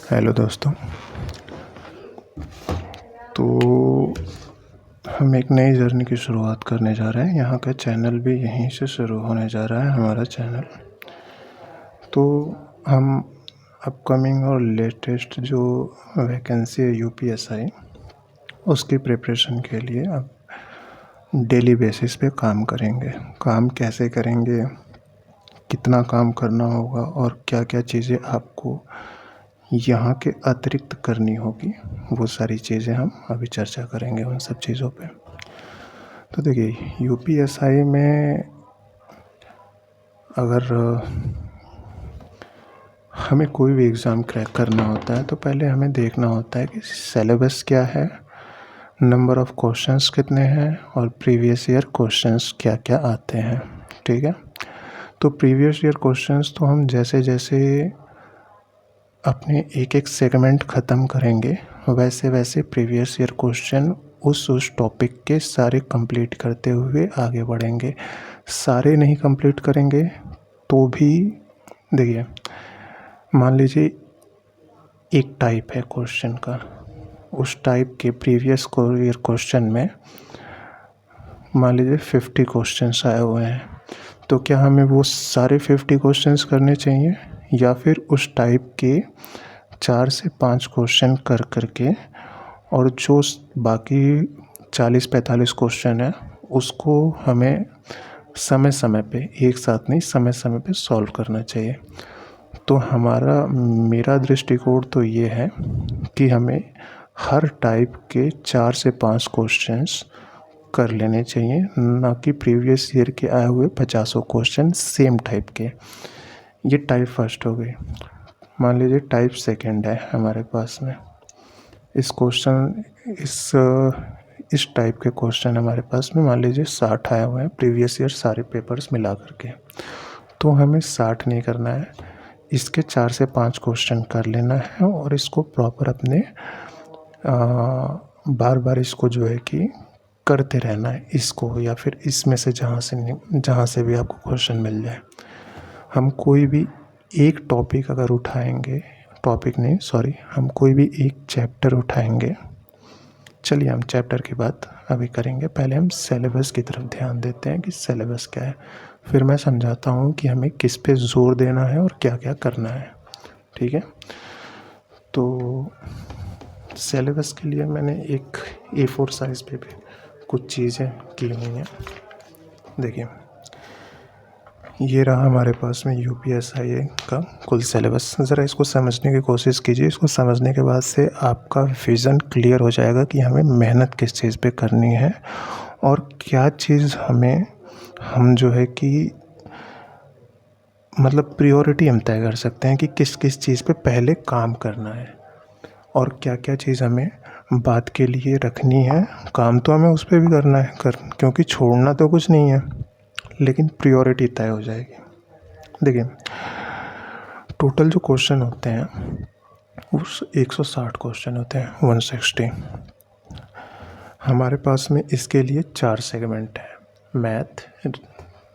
Hello दोस्तों। तो हम एक नई जर्नी की शुरुआत करने जा रहे हैं। यहाँ का चैनल भी यहीं से शुरू होने जा रहा है, हमारा चैनल। तो हम अपकमिंग और लेटेस्ट जो वैकेंसी है यूपीएसआई, उसकी प्रिपरेशन के लिए अब डेली बेसिस पे काम करेंगे। काम कैसे करेंगे, कितना काम करना होगा और क्या क्या चीज़ें आपको यहाँ के अतिरिक्त करनी होगी, वो सारी चीज़ें हम अभी चर्चा करेंगे उन सब चीज़ों पे। तो देखिए, यूपीएसआई में अगर हमें कोई भी एग्ज़ाम क्रैक करना होता है तो पहले हमें देखना होता है कि सिलेबस क्या है, नंबर ऑफ़ क्वेश्चंस कितने हैं और प्रीवियस ईयर क्वेश्चंस क्या क्या आते हैं। ठीक है। तो प्रीवियस ईयर क्वेश्चंस तो हम जैसे जैसे अपने एक एक सेगमेंट ख़त्म करेंगे वैसे वैसे प्रीवियस ईयर क्वेश्चन उस टॉपिक के सारे कंप्लीट करते हुए आगे बढ़ेंगे। सारे नहीं कंप्लीट करेंगे तो भी देखिए, मान लीजिए एक टाइप है क्वेश्चन का, उस टाइप के प्रीवियस ईयर क्वेश्चन में मान लीजिए 50 क्वेश्चंस आए हुए हैं, तो क्या हमें वो सारे 50 क्वेश्चंस करने चाहिए या फिर उस टाइप के 4 से 5 क्वेश्चन कर करके और जो बाकी 40-45 क्वेश्चन है उसको हमें समय समय पे, एक साथ नहीं, समय समय पे सॉल्व करना चाहिए। तो मेरा दृष्टिकोण तो ये है कि हमें हर टाइप के 4 से 5 क्वेश्चंस कर लेने चाहिए, ना कि प्रीवियस ईयर के आए हुए 50 क्वेश्चन सेम टाइप के। ये टाइप फर्स्ट हो गई। मान लीजिए टाइप सेकंड है हमारे पास में। इस टाइप के क्वेश्चन हमारे पास में मान लीजिए 60 आए हुए हैं प्रीवियस ईयर सारे पेपर्स मिला करके। तो हमें 60 नहीं करना है, इसके 4 से 5 क्वेश्चन कर लेना है और इसको प्रॉपर अपने बार बार इसको जो है कि करते रहना है इसको, या फिर इसमें से जहाँ से भी आपको क्वेश्चन मिल जाए। हम कोई भी एक टॉपिक अगर उठाएंगे, हम कोई भी एक चैप्टर उठाएंगे। चलिए, हम चैप्टर की बात अभी करेंगे, पहले हम सिलेबस की तरफ ध्यान देते हैं कि सिलेबस क्या है, फिर मैं समझाता हूँ कि हमें किस पे जोर देना है और क्या क्या करना है। ठीक है। तो सिलेबस के लिए मैंने एक A4 साइज़ पे भी कुछ चीज़ें की हुई हैं। देखिए, ये रहा हमारे पास में यूपीएसआई का कुल सिलेबस। ज़रा इसको समझने की कोशिश कीजिए। इसको समझने के बाद से आपका विज़न क्लियर हो जाएगा कि हमें मेहनत किस चीज़ पे करनी है और क्या चीज़ हम जो है कि मतलब प्रायोरिटी हम तय कर सकते हैं कि किस किस चीज़ पे पहले काम करना है और क्या क्या चीज़ हमें बाद के लिए रखनी है। काम तो हमें उस पर भी करना है क्योंकि छोड़ना तो कुछ नहीं है, लेकिन प्रायोरिटी तय हो जाएगी। देखिए, टोटल जो क्वेश्चन होते हैं उस 160 क्वेश्चन होते हैं, 160। हमारे पास में इसके लिए 4 सेगमेंट है,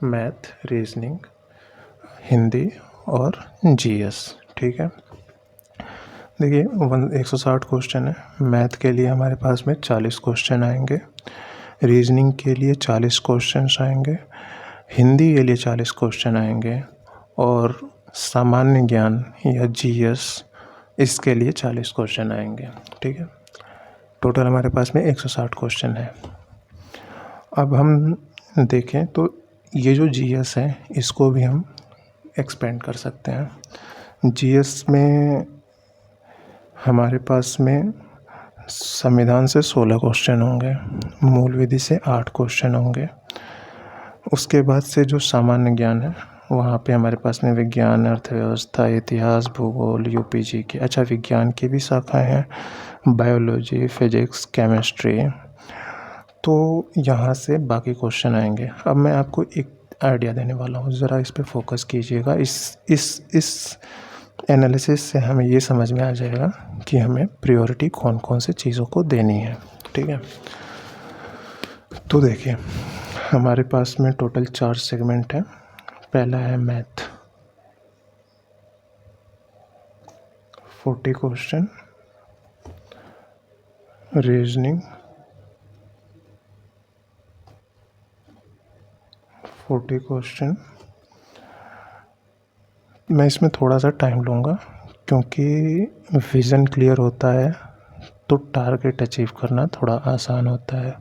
मैथ, रीजनिंग, हिंदी और जीएस। ठीक है। देखिए, 160 क्वेश्चन है। मैथ के लिए हमारे पास में 40 क्वेश्चन आएंगे, रीजनिंग के लिए 40 क्वेश्चन आएंगे, हिंदी के लिए 40 क्वेश्चन आएंगे और सामान्य ज्ञान या जीएस, इसके लिए 40 क्वेश्चन आएंगे। ठीक है। टोटल हमारे पास में 160 क्वेश्चन है। अब हम देखें तो ये जो जीएस है इसको भी हम एक्सपेंड कर सकते हैं। जीएस में हमारे पास में संविधान से 16 क्वेश्चन होंगे, मूल विधि से 8 क्वेश्चन होंगे। उसके बाद से जो सामान्य ज्ञान है वहाँ पे हमारे पास में विज्ञान, अर्थव्यवस्था, इतिहास, भूगोल, यूपीजी की, अच्छा विज्ञान की भी शाखाएं हैं, बायोलॉजी, फिजिक्स, केमिस्ट्री। तो यहाँ से बाकी क्वेश्चन आएंगे। अब मैं आपको एक आइडिया देने वाला हूँ, ज़रा इस पे फोकस कीजिएगा। इस एनालिसिस से हमें ये समझ में आ जाएगा कि हमें प्रायोरिटी कौन कौन से चीज़ों को देनी है। ठीक है। तो देखिए, हमारे पास में टोटल 4 सेगमेंट हैं। पहला है मैथ, 40 क्वेश्चन रीजनिंग, 40 क्वेश्चन। मैं इसमें थोड़ा सा टाइम लूँगा क्योंकि विज़न क्लियर होता है तो टारगेट अचीव करना थोड़ा आसान होता है।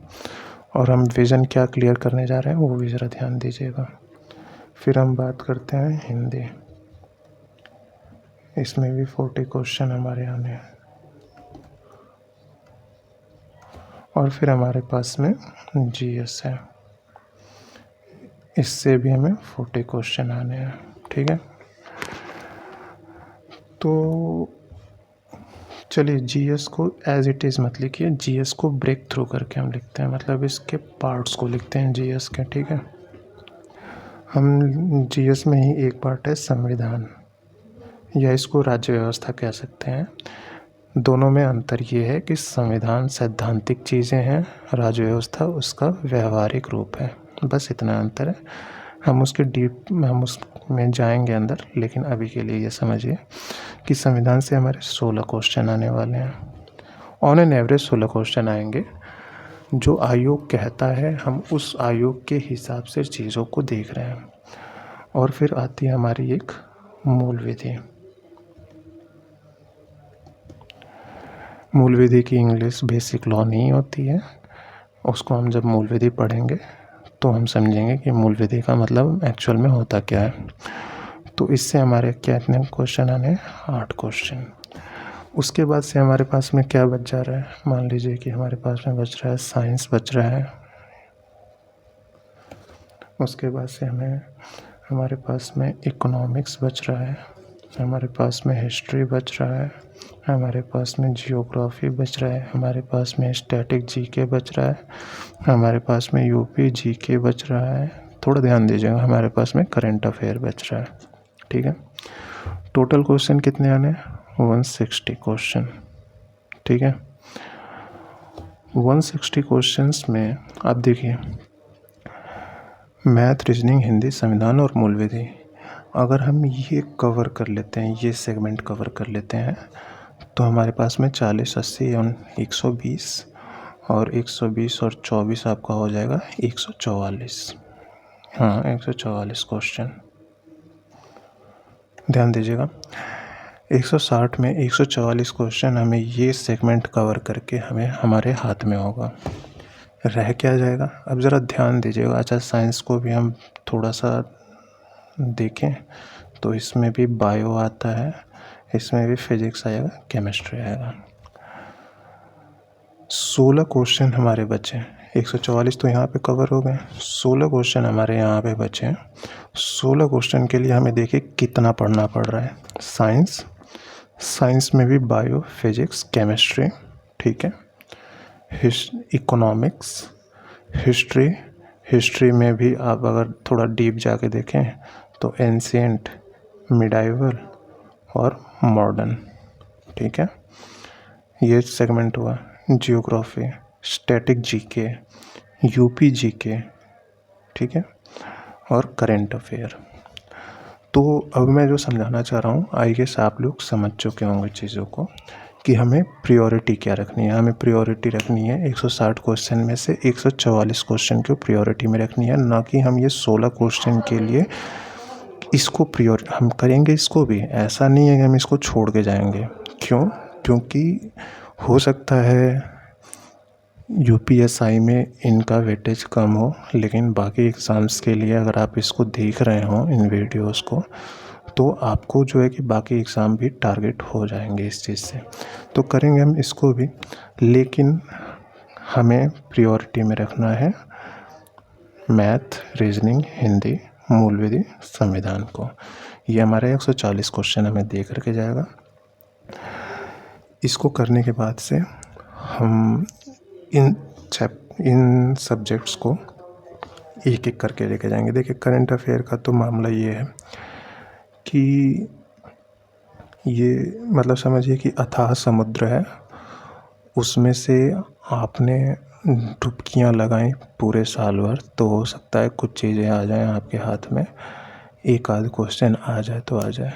और हम विज़न क्या क्लियर करने जा रहे हैं वो भी ज़रा ध्यान दीजिएगा। फिर हम बात करते हैं हिंदी। इसमें भी 40 क्वेश्चन हमारे आने हैं। और फिर हमारे पास में जीएस है, इससे भी हमें 40 क्वेश्चन आने हैं। ठीक है, तो चलिए जीएस को एज इट इज़ मत लिखिए, जीएस को ब्रेक थ्रू करके हम लिखते हैं, मतलब इसके पार्ट्स को लिखते हैं जीएस के। ठीक है, हम जीएस में ही एक पार्ट है संविधान, या इसको राज्य व्यवस्था कह सकते हैं। दोनों में अंतर ये है कि संविधान सैद्धांतिक चीज़ें हैं, राज्य व्यवस्था उसका व्यवहारिक रूप है, बस इतना अंतर है। हम उसमें जाएंगे अंदर, लेकिन अभी के लिए ये समझिए कि संविधान से हमारे 16 क्वेश्चन आने वाले हैं। ऑन एन एवरेज 16 क्वेश्चन आएंगे। जो आयोग कहता है हम उस आयोग के हिसाब से चीज़ों को देख रहे हैं। और फिर आती है हमारी एक मूल विधि। मूल विधि की इंग्लिश बेसिक लॉ नहीं होती है, उसको हम जब मूल विधि पढ़ेंगे तो हम समझेंगे कि मूल विधि का मतलब एक्चुअल में होता क्या है। तो इससे हमारे क्या इतने क्वेश्चन आने, 8 क्वेश्चन। उसके बाद से हमारे पास में क्या बच जा रहा है, मान लीजिए कि हमारे पास में बच रहा है साइंस बच रहा है। उसके बाद से हमारे पास में इकोनॉमिक्स बच रहा है, हमारे पास में हिस्ट्री बच रहा है, हमारे पास में जियोग्राफी बच रहा है, हमारे पास में स्टैटिक जीके बच रहा है, हमारे पास में यूपी जीके बच रहा है। थोड़ा ध्यान दीजिएगा, हमारे पास में करंट अफेयर बच रहा है। ठीक है, टोटल क्वेश्चन कितने आने हैं, 160 क्वेश्चन। ठीक है, 160 क्वेश्चंस में आप देखिए मैथ, रीजनिंग, हिंदी, संविधान और मूल विधि, अगर हम ये कवर कर लेते हैं, ये सेगमेंट कवर कर लेते हैं, तो हमारे पास में 40, 80 और 120 और 120 और 24 आपका हो जाएगा 144। हाँ, 144 क्वेश्चन। ध्यान दीजिएगा, 160 में 144 क्वेश्चन हमें ये सेगमेंट कवर करके हमें हमारे हाथ में होगा। रह क्या जाएगा, अब ज़रा ध्यान दीजिएगा। अच्छा, साइंस को भी हम थोड़ा सा देखें तो इसमें भी बायो आता है, इसमें भी फिजिक्स आएगा, केमिस्ट्री आएगा। 16 क्वेश्चन हमारे बचे हैं। 144 तो यहाँ पे कवर हो गए, 16 क्वेश्चन हमारे यहाँ पे बचे हैं। 16 क्वेश्चन के लिए हमें देखिए कितना पढ़ना पड़ रहा है। साइंस में भी बायो, फिजिक्स, केमिस्ट्री। ठीक है, इकोनॉमिक्स, हिस्ट्री में भी आप अगर थोड़ा डीप जाके देखें तो एंशिएंट, मिडाइवल और मॉडर्न। ठीक है, ये सेगमेंट हुआ। Geography, static GK, UP GK, ठीक है, और करंट अफेयर। तो अब मैं जो समझाना चाह रहा हूँ, आई गेस आप लोग समझ चुके होंगे चीज़ों को कि हमें प्रायोरिटी क्या रखनी है। हमें प्रायोरिटी रखनी है 160 क्वेश्चन में से 144 क्वेश्चन को प्रायोरिटी में रखनी है, ना कि हम ये 16 क्वेश्चन के लिए इसको हम करेंगे। इसको भी ऐसा नहीं है कि हम इसको छोड़ के जाएंगे। क्यों? क्योंकि हो सकता है यूपीएसआई में इनका वेटेज कम हो, लेकिन बाकी एग्ज़ाम्स के लिए अगर आप इसको देख रहे हो इन वीडियोस को, तो आपको जो है कि बाकी एग्ज़ाम भी टारगेट हो जाएंगे इस चीज़ से। तो करेंगे हम इसको भी, लेकिन हमें प्रायोरिटी में रखना है मैथ, रीजनिंग, हिंदी, मूल विधि, संविधान को। ये हमारे 140 क्वेश्चन हमें दे करके जाएगा। इसको करने के बाद से हम इन सब्जेक्ट्स को एक एक करके लेके जाएंगे। देखिए, करंट अफेयर का तो मामला ये है कि ये मतलब समझिए कि अथाह समुद्र है, उसमें से आपने डुबकियाँ लगाएं पूरे साल भर, तो हो सकता है कुछ चीज़ें आ जाएं आपके हाथ में, एक आध क्वेश्चन आ जाए तो आ जाए।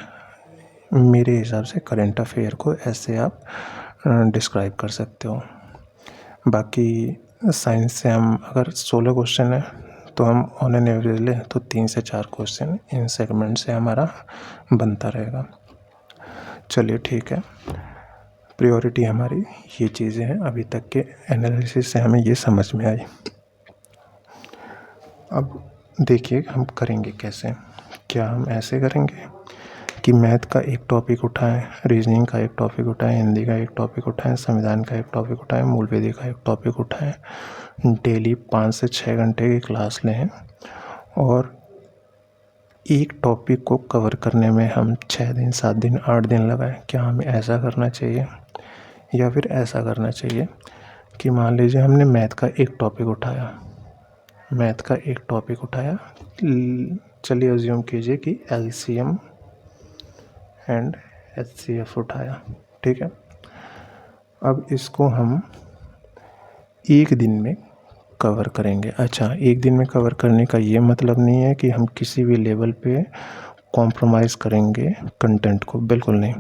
मेरे हिसाब से करंट अफेयर को ऐसे आप डिस्क्राइब कर सकते हो। बाकी साइंस से हम अगर 16 क्वेश्चन है तो हम ऑन एन एवरेज लें तो 3 से 4 क्वेश्चन इन सेगमेंट से हमारा बनता रहेगा। चलिए ठीक है, प्रायोरिटी हमारी ये चीज़ें हैं। अभी तक के एनालिसिस से हमें ये समझ में आई। अब देखिए हम करेंगे कैसे। क्या हम ऐसे करेंगे कि मैथ का एक टॉपिक उठाएं, रीजनिंग का एक टॉपिक उठाएं, हिंदी का एक टॉपिक उठाएं, संविधान का एक टॉपिक उठाएं, मूल विधि का एक टॉपिक उठाएं, डेली 5 से 6 घंटे की क्लास लें और एक टॉपिक को कवर करने में हम 6 दिन 7 दिन 8 दिन लगाएं? क्या हमें ऐसा करना चाहिए या फिर ऐसा करना चाहिए कि मान लीजिए हमने मैथ का एक टॉपिक उठाया, चलिए अज्यूम कीजिए कि LCM एंड HCF उठाया, ठीक है। अब इसको हम एक दिन में कवर करेंगे। अच्छा, एक दिन में कवर करने का ये मतलब नहीं है कि हम किसी भी लेवल पे कॉम्प्रोमाइज़ करेंगे कंटेंट को, बिल्कुल नहीं।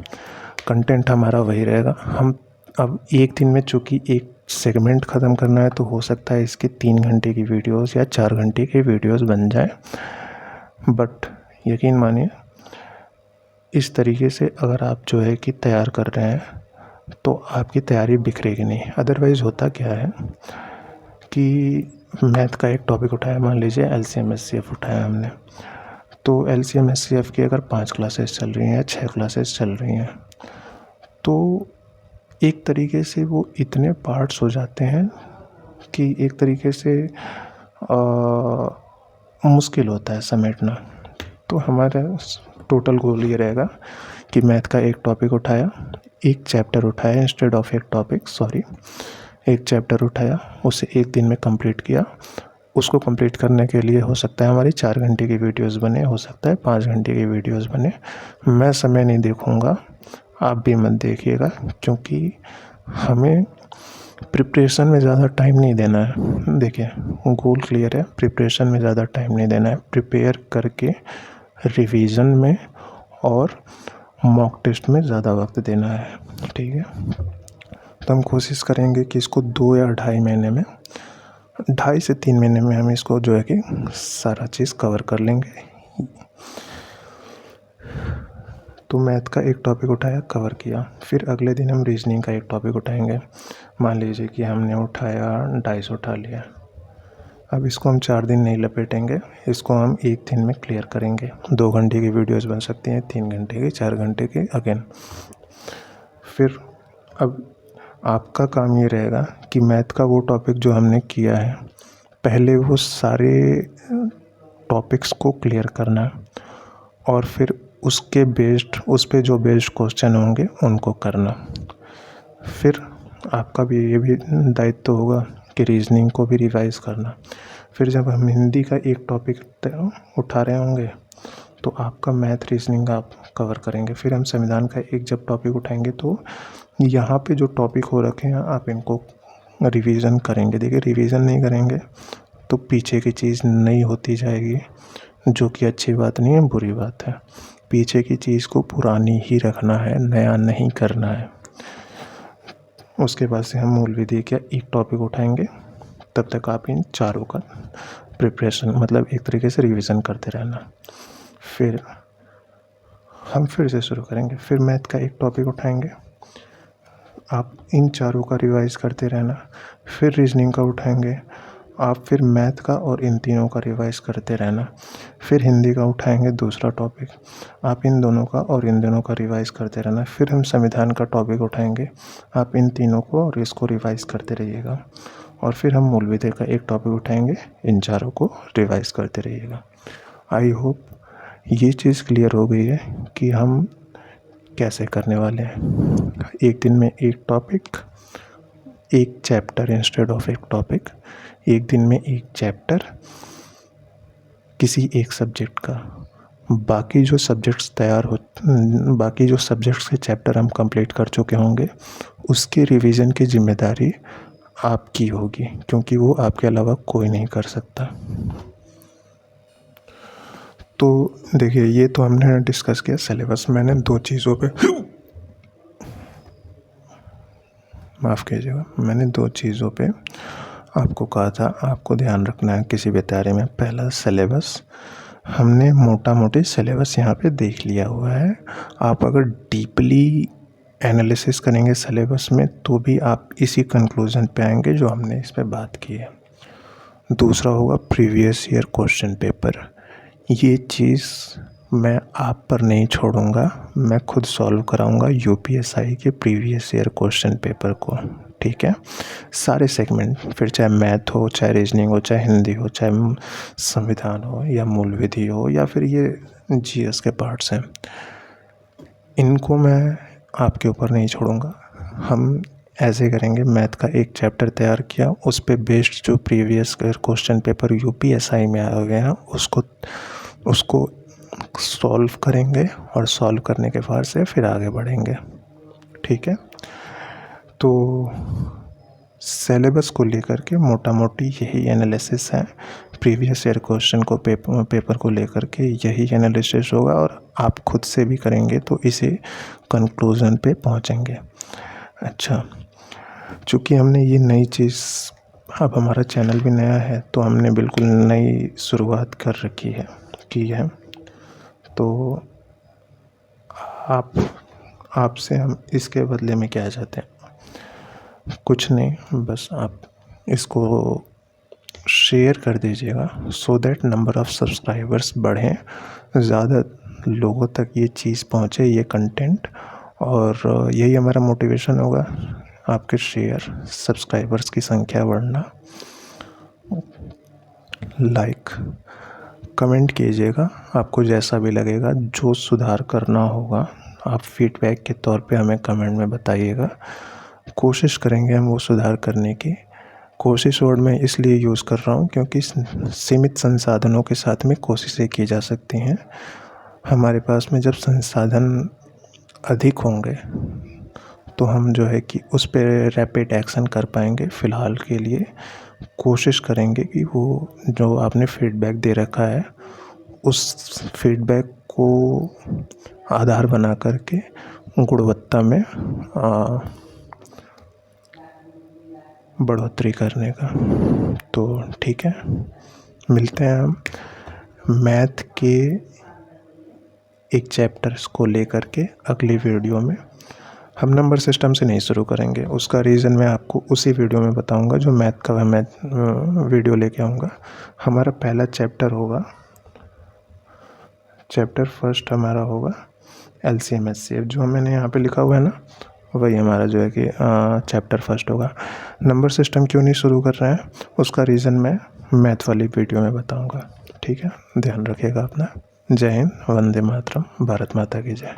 कंटेंट हमारा वही रहेगा। हम अब एक दिन में चूँकि एक सेगमेंट ख़त्म करना है तो हो सकता है इसके 3 घंटे की वीडियोस या 4 घंटे की वीडियोस बन जाए, बट यकीन मानिए इस तरीके से अगर आप जो है कि तैयार कर रहे हैं तो आपकी तैयारी बिखरेगी नहीं। अदरवाइज़ होता क्या है कि मैथ का एक टॉपिक उठाया, मान लीजिए LCM SCF उठाया हमने, तो LCM SCF की अगर 5 क्लासेस चल रही हैं या 6 क्लासेस चल रही हैं तो एक तरीके से वो इतने पार्ट्स हो जाते हैं कि एक तरीके से मुश्किल होता है समेटना। तो हमारा टोटल गोल ये रहेगा कि मैथ का एक टॉपिक उठाया, एक चैप्टर उठाया इंस्टेड ऑफ एक टॉपिक, एक चैप्टर उठाया, उसे एक दिन में कंप्लीट किया। उसको कंप्लीट करने के लिए हो सकता है हमारी 4 घंटे की वीडियोस बने, हो सकता है 5 घंटे की वीडियोस बने। मैं समय नहीं देखूँगा, आप भी मत देखिएगा, क्योंकि हमें प्रिपरेशन में ज़्यादा टाइम नहीं देना है। देखिए गोल क्लियर है, प्रिपरेशन में ज़्यादा टाइम नहीं देना है। प्रिपेयर करके रिवीजन में और मॉक टेस्ट में ज़्यादा वक्त देना है, ठीक है। तो हम कोशिश करेंगे कि इसको 2 या 2.5 महीने में, 2.5 से 3 महीने में हम इसको जो है कि सारा चीज़ कवर कर लेंगे। तो मैथ का एक टॉपिक उठाया, कवर किया, फिर अगले दिन हम रीजनिंग का एक टॉपिक उठाएंगे। मान लीजिए कि हमने उठाया 250 उठा लिया। अब इसको हम 4 दिन नहीं लपेटेंगे, इसको हम एक दिन में क्लियर करेंगे। 2 घंटे की वीडियोस बन सकती हैं, 3 घंटे की, 4 घंटे की अगेन। फिर अब आपका काम ये रहेगा कि मैथ का वो टॉपिक जो हमने किया है पहले वो सारे टॉपिक्स को क्लियर करना है और फिर उसके बेस्ड, उस पे जो बेस्ड क्वेश्चन होंगे उनको करना। फिर आपका भी ये भी दायित्व होगा कि रीजनिंग को भी रिवाइज़ करना। फिर जब हम हिंदी का एक टॉपिक उठा रहे होंगे तो आपका मैथ रीजनिंग आप कवर करेंगे। फिर हम संविधान का एक जब टॉपिक उठाएंगे तो यहाँ पे जो टॉपिक हो रखे हैं आप इनको रिवीजन करेंगे। देखिए रिवीजन नहीं करेंगे तो पीछे की चीज़ नहीं होती जाएगी, जो कि अच्छी बात नहीं है, बुरी बात है। पीछे की चीज़ को पुरानी ही रखना है, नया नहीं करना है। उसके बाद से हम मूल विधि का एक टॉपिक उठाएंगे, तब तक आप इन चारों का प्रिपरेशन मतलब एक तरीके से रिवीजन करते रहना। फिर हम फिर से शुरू करेंगे, फिर मैथ का एक टॉपिक उठाएंगे, आप इन चारों का रिवाइज करते रहना। फिर रीजनिंग का उठाएंगे, आप फिर मैथ का और इन तीनों का रिवाइज करते रहना। फिर हिंदी का उठाएंगे दूसरा टॉपिक, आप इन दोनों का और इन दोनों का रिवाइज करते रहना। फिर हम संविधान का टॉपिक उठाएंगे, आप इन तीनों को और इसको रिवाइज करते रहिएगा। और फिर हम मूल विधि का एक टॉपिक उठाएंगे, इन चारों को रिवाइज करते रहिएगा। आई होप ये चीज़ क्लियर हो गई है कि हम कैसे करने वाले हैं। एक दिन में एक टॉपिक, एक चैप्टर इंस्टेड ऑफ एक टॉपिक, एक दिन में एक चैप्टर किसी एक सब्जेक्ट का। बाकी जो सब्जेक्ट्स बाकी जो सब्जेक्ट्स के चैप्टर हम कंप्लीट कर चुके होंगे उसके रिवीजन की जिम्मेदारी आपकी होगी, क्योंकि वो आपके अलावा कोई नहीं कर सकता। तो देखिए, ये तो हमने डिस्कस किया सिलेबस। मैंने दो चीज़ों पे माफ़ कीजिएगा, मैंने दो चीज़ों पे आपको कहा था आपको ध्यान रखना है किसी भी तैयारी में। पहला सिलेबस, हमने मोटा मोटी सिलेबस यहाँ पे देख लिया हुआ है। आप अगर डीपली एनालिसिस करेंगे सिलेबस में तो भी आप इसी कंक्लूजन पे आएंगे जो हमने इस पे बात की है। दूसरा होगा प्रीवियस ईयर क्वेश्चन पेपर। ये चीज़ मैं आप पर नहीं छोड़ूंगा, मैं खुद सॉल्व कराऊंगा यूपीएसआई के प्रीवियस ईयर क्वेश्चन पेपर को, ठीक है। सारे सेगमेंट, फिर चाहे मैथ हो, चाहे रीजनिंग हो, चाहे हिंदी हो, चाहे संविधान हो, या मूल विधि हो, या फिर ये जीएस के पार्ट्स हैं, इनको मैं आपके ऊपर नहीं छोड़ूंगा। हम ऐसे करेंगे, मैथ का एक चैप्टर तैयार किया, उस पे बेस्ड जो प्रीवियस क्वेश्चन पेपर यूपीएसआई में आए हुए हैं उसको सॉल्व करेंगे, और सॉल्व करने के बाद से फिर आगे बढ़ेंगे, ठीक है। तो सिलेबस को लेकर के मोटा मोटी यही एनालिसिस है। प्रीवियस ईयर क्वेश्चन को पेपर को लेकर के यही एनालिसिस होगा, और आप खुद से भी करेंगे तो इसी कंक्लूजन पे पहुंचेंगे। अच्छा, चूँकि हमने ये नई चीज़, अब हमारा चैनल भी नया है तो हमने बिल्कुल नई शुरुआत कर रखी है की है, तो आपसे हम इसके बदले में क्या चाहते हैं? कुछ नहीं, बस आप इसको शेयर कर दीजिएगा so that number of subscribers बढ़ें, ज़्यादा लोगों तक ये चीज़ पहुँचे, ये कंटेंट। और यही हमारा मोटिवेशन होगा, आपके शेयर, सब्सक्राइबर्स की संख्या बढ़ना। लाइक कमेंट कीजिएगा, आपको जैसा भी लगेगा, जो सुधार करना होगा आप फीडबैक के तौर पे हमें कमेंट में बताइएगा। कोशिश करेंगे हम वो सुधार करने की। कोशिश वर्ड मैं इसलिए यूज़ कर रहा हूँ क्योंकि सीमित संसाधनों के साथ में कोशिशें की जा सकती हैं। हमारे पास में जब संसाधन अधिक होंगे तो हम जो है कि उस पे रैपिड एक्शन कर पाएंगे। फ़िलहाल के लिए कोशिश करेंगे कि वो जो आपने फीडबैक दे रखा है उस फीडबैक को आधार बना करके गुणवत्ता में बढ़ोतरी करने का। तो ठीक है, मिलते हैं हम मैथ के एक चैप्टर्स को लेकर के अगली वीडियो में। हम नंबर सिस्टम से नहीं शुरू करेंगे, उसका रीज़न मैं आपको उसी वीडियो में बताऊंगा जो मैथ का मैं वीडियो लेके आऊँगा। हमारा पहला चैप्टर होगा, चैप्टर फर्स्ट हमारा होगा एलसीएम एचसीएफ, जो मैंने यहाँ पे लिखा हुआ है ना, वही हमारा जो है कि चैप्टर फर्स्ट होगा। नंबर सिस्टम क्यों नहीं शुरू कर रहे हैं उसका रीज़न मैं मैथ वाली वीडियो में बताऊंगा, ठीक है। ध्यान रखिएगा अपना। जय हिंद, वंदे मातरम, भारत माता की जय।